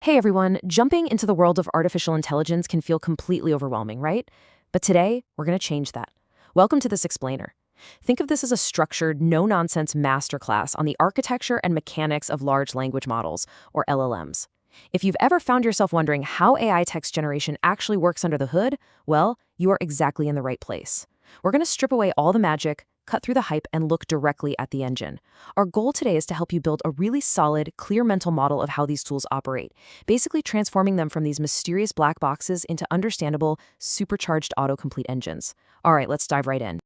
Hey everyone, jumping into the world of artificial intelligence can feel completely overwhelming, right? But today, we're going to change that. Welcome to this explainer. Think of this as a structured, no-nonsense masterclass on the architecture and mechanics of large language models, or LLMs. If you've ever found yourself wondering how AI text generation actually works under the hood, well, you are exactly in the right place. We're going to strip away all the magic, cut through the hype, and look directly at the engine. Our goal today is to help you build a really solid, clear mental model of how these tools operate, basically transforming them from these mysterious black boxes into understandable, supercharged autocomplete engines. All right, let's dive right in.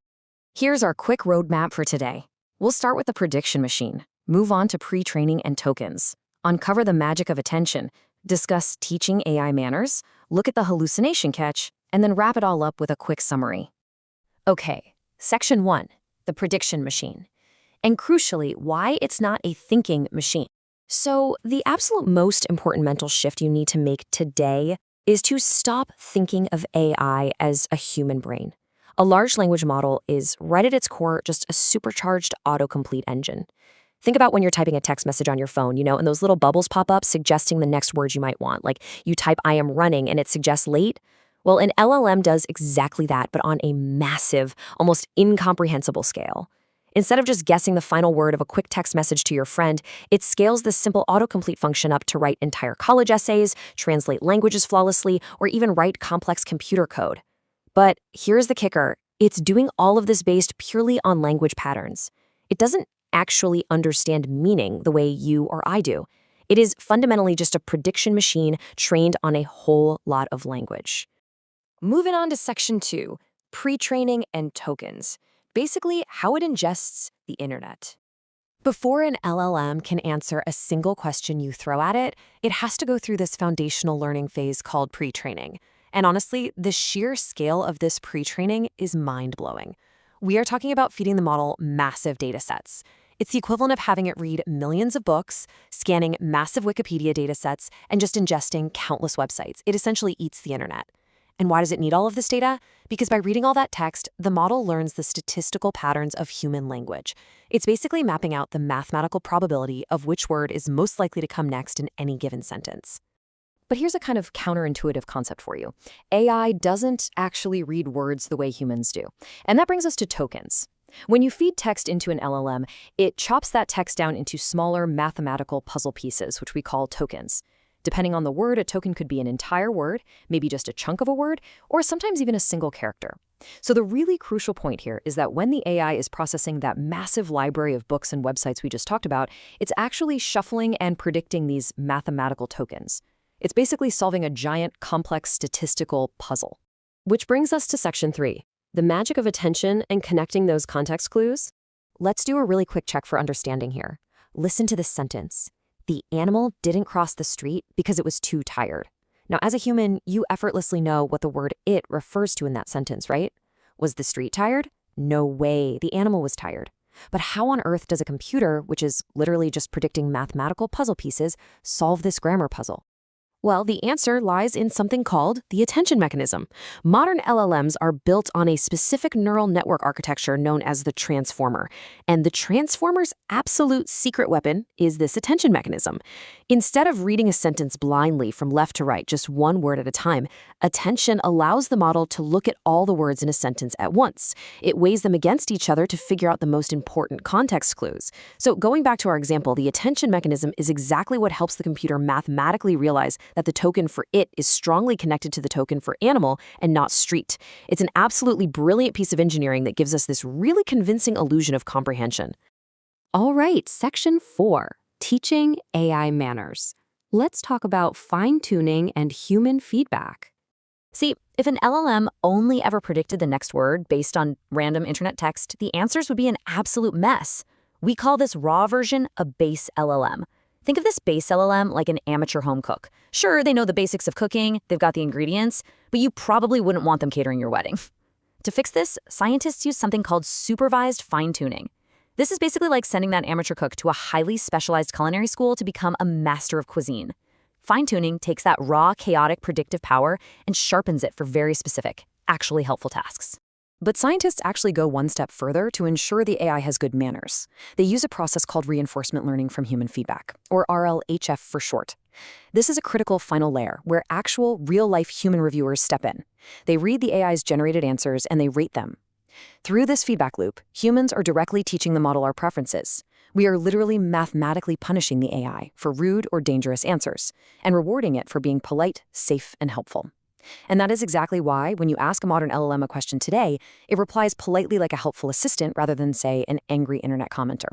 Here's our quick roadmap for today. We'll start with the prediction machine, move on to pre-training and tokens, uncover the magic of attention, discuss teaching AI manners, look at the hallucination catch, and then wrap it all up with a quick summary. Okay, Section 1, the prediction machine. And crucially, why it's not a thinking machine. So, the absolute most important mental shift you need to make today is to stop thinking of AI as a human brain. A large language model is, right at its core, just a supercharged autocomplete engine. Think about when you're typing a text message on your phone, and those little bubbles pop up suggesting the next word you might want. Like you type, "I am running," and it suggests late. Well, an LLM does exactly that, but on a massive, almost incomprehensible scale. Instead of just guessing the final word of a quick text message to your friend, it scales this simple autocomplete function up to write entire college essays, translate languages flawlessly, or even write complex computer code. But here's the kicker. It's doing all of this based purely on language patterns. It doesn't actually understand meaning the way you or I do. It is fundamentally just a prediction machine trained on a whole lot of language. Moving on to Section 2, pre-training and tokens. Basically, how it ingests the internet. Before an LLM can answer a single question you throw at it, it has to go through this foundational learning phase called pre-training. And honestly, the sheer scale of this pre-training is mind-blowing. We are talking about feeding the model massive data sets. It's the equivalent of having it read millions of books, scanning massive Wikipedia data sets, and just ingesting countless websites. It essentially eats the internet. And why does it need all of this data? Because by reading all that text, the model learns the statistical patterns of human language. It's basically mapping out the mathematical probability of which word is most likely to come next in any given sentence. But here's a kind of counterintuitive concept for you. AI doesn't actually read words the way humans do. And that brings us to tokens. When you feed text into an LLM, it chops that text down into smaller mathematical puzzle pieces, which we call tokens. Depending on the word, a token could be an entire word, maybe just a chunk of a word, or sometimes even a single character. So the really crucial point here is that when the AI is processing that massive library of books and websites we just talked about, it's actually shuffling and predicting these mathematical tokens. It's basically solving a giant, complex statistical puzzle. Which brings us to Section 3, the magic of attention and connecting those context clues. Let's do a really quick check for understanding here. Listen to this sentence. The animal didn't cross the street because it was too tired. Now, as a human, you effortlessly know what the word "it" refers to in that sentence, right? Was the street tired? No way, the animal was tired. But how on earth does a computer, which is literally just predicting mathematical puzzle pieces, solve this grammar puzzle? Well, the answer lies in something called the attention mechanism. Modern LLMs are built on a specific neural network architecture known as the transformer. And the transformer's absolute secret weapon is this attention mechanism. Instead of reading a sentence blindly from left to right, just one word at a time, attention allows the model to look at all the words in a sentence at once. It weighs them against each other to figure out the most important context clues. So going back to our example, the attention mechanism is exactly what helps the computer mathematically realize that the token for "it" is strongly connected to the token for "animal" and not "street." It's an absolutely brilliant piece of engineering that gives us this really convincing illusion of comprehension. All right, Section 4, teaching AI manners. Let's talk about fine-tuning and human feedback. See, if an LLM only ever predicted the next word based on random internet text, the answers would be an absolute mess. We call this raw version a base LLM. Think of this base LLM like an amateur home cook. Sure, they know the basics of cooking, they've got the ingredients, but you probably wouldn't want them catering your wedding. To fix this, scientists use something called supervised fine-tuning. This is basically like sending that amateur cook to a highly specialized culinary school to become a master of cuisine. Fine-tuning takes that raw, chaotic, predictive power and sharpens it for very specific, actually helpful tasks. But scientists actually go one step further to ensure the AI has good manners. They use a process called reinforcement learning from human feedback, or RLHF for short. This is a critical final layer where actual, real-life human reviewers step in. They read the AI's generated answers and they rate them. Through this feedback loop, humans are directly teaching the model our preferences. We are literally mathematically punishing the AI for rude or dangerous answers, and rewarding it for being polite, safe, and helpful. And that is exactly why, when you ask a modern LLM a question today, it replies politely like a helpful assistant rather than, say, an angry internet commenter.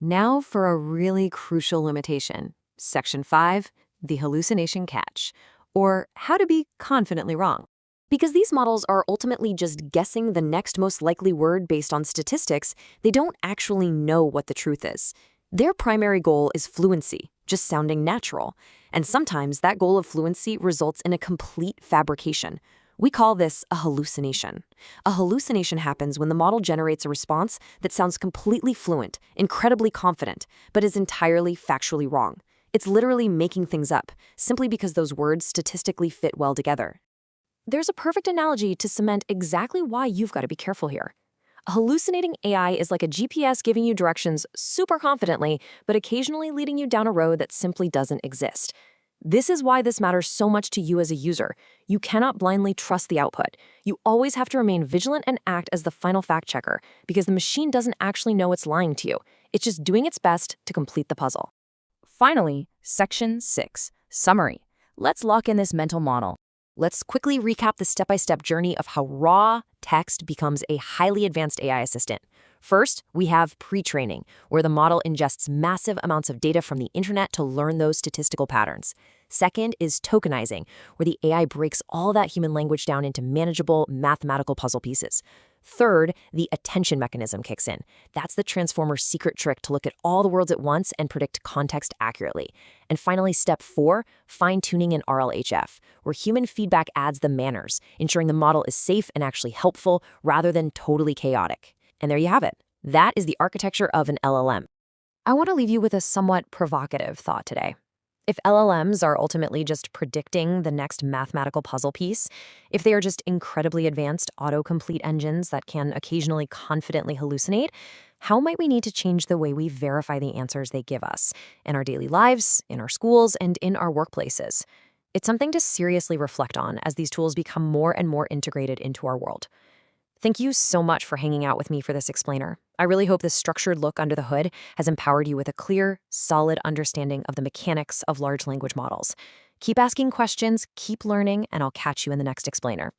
Now for a really crucial limitation. Section 5, the hallucination catch, or how to be confidently wrong. Because these models are ultimately just guessing the next most likely word based on statistics, they don't actually know what the truth is. Their primary goal is fluency, just sounding natural. And sometimes that goal of fluency results in a complete fabrication. We call this a hallucination. A hallucination happens when the model generates a response that sounds completely fluent, incredibly confident, but is entirely factually wrong. It's literally making things up, simply because those words statistically fit well together. There's a perfect analogy to cement exactly why you've got to be careful here. A hallucinating AI is like a GPS giving you directions super confidently, but occasionally leading you down a road that simply doesn't exist. This is why this matters so much to you as a user. You cannot blindly trust the output. You always have to remain vigilant and act as the final fact checker, because the machine doesn't actually know it's lying to you. It's just doing its best to complete the puzzle. Finally, Section 6, Summary. Let's lock in this mental model. Let's quickly recap the step-by-step journey of how raw text becomes a highly advanced AI assistant. First, we have pre-training, where the model ingests massive amounts of data from the internet to learn those statistical patterns. Second is tokenizing, where the AI breaks all that human language down into manageable mathematical puzzle pieces. Third, the attention mechanism kicks in. That's the transformer's secret trick to look at all the worlds at once and predict context accurately. And finally, step 4, fine-tuning in RLHF, where human feedback adds the manners, ensuring the model is safe and actually helpful rather than totally chaotic. And there you have it. That is the architecture of an LLM. I want to leave you with a somewhat provocative thought today. If LLMs are ultimately just predicting the next mathematical puzzle piece, if they are just incredibly advanced autocomplete engines that can occasionally confidently hallucinate, how might we need to change the way we verify the answers they give us in our daily lives, in our schools, and in our workplaces? It's something to seriously reflect on as these tools become more and more integrated into our world. Thank you so much for hanging out with me for this explainer. I really hope this structured look under the hood has empowered you with a clear, solid understanding of the mechanics of large language models. Keep asking questions, keep learning, and I'll catch you in the next explainer.